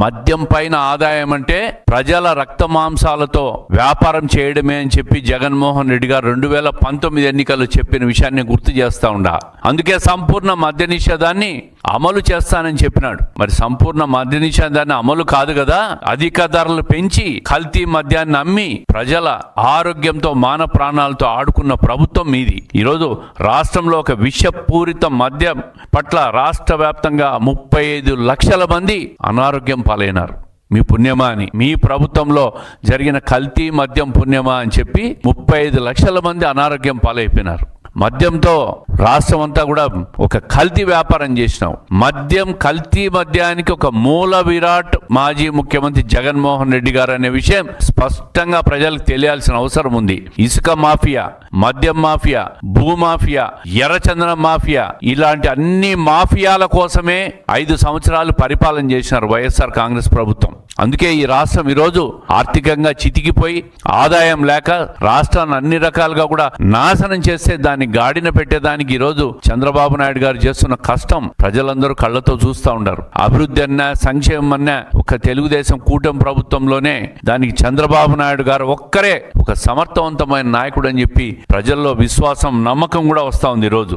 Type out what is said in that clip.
మద్యం పైన ఆదాయం అంటే ప్రజల రక్త మాంసాలతో వ్యాపారం చేయడమే అని చెప్పి జగన్మోహన్ రెడ్డి గారు 2019 ఎన్నికల్లో చెప్పిన విషయాన్ని గుర్తు చేస్తా ఉండా. అందుకే సంపూర్ణ మద్య నిషేధాన్ని అమలు చేస్తానని చెప్పినాడు. మరి సంపూర్ణ మద్య నిషేధాన్ని అమలు కాదు కదా, అధిక ధరలు పెంచి కల్తీ మద్యాన్ని అమ్మి ప్రజల ఆరోగ్యంతో మాన ప్రాణాలతో ఆడుకున్న ప్రభుత్వం మీది. ఈరోజు రాష్ట్రంలో ఒక విషపూరిత మద్యం పట్ల రాష్ట్ర వ్యాప్తంగా 35 లక్షల మంది అనారోగ్యం పాలైనారు. మీ పుణ్యమా అని, మీ ప్రభుత్వంలో జరిగిన కల్తీ మద్యం పుణ్యమా అని చెప్పి 35 లక్షల మంది అనారోగ్యం పాలైపోయినారు. మద్యంతో రాష్ట్రం అంతా కూడా ఒక కల్తీ వ్యాపారం చేసినాం. మద్యం, కల్తీ మద్యానికి ఒక మూల విరాట్ మాజీ ముఖ్యమంత్రి జగన్మోహన్ రెడ్డి గారు అనే విషయం స్పష్టంగా ప్రజలకు తెలియాల్సిన అవసరం ఉంది. ఇసుక మాఫియా, మద్యం మాఫియా, భూమాఫియా, ఎర్రచందనం మాఫియా, ఇలాంటి అన్ని మాఫియాల కోసమే 5 సంవత్సరాలు పరిపాలన చేసినారు వైఎస్ఆర్ కాంగ్రెస్ ప్రభుత్వం. అందుకే ఈ రాష్ట్రం ఈరోజు ఆర్థికంగా చితికిపోయి ఆదాయం లేక రాష్ట్రాన్ని అన్ని రకాలుగా కూడా నాశనం చేస్తే దాన్ని గాడిన పెట్టేదానికి ఈరోజు చంద్రబాబు నాయుడు గారు చేస్తున్న కష్టం ప్రజలందరూ కళ్ళతో చూస్తూ ఉన్నారు. అభివృద్ధి అన్నా, సంక్షేమం అన్నా ఒక తెలుగుదేశం కూటమి ప్రభుత్వంలోనే దానికి చంద్రబాబు నాయుడు గారు ఒక్కరే ఒక సమర్థవంతమైన నాయకుడు అని చెప్పి ప్రజల్లో విశ్వాసం, నమ్మకం కూడా వస్తూ ఉంది ఈరోజు.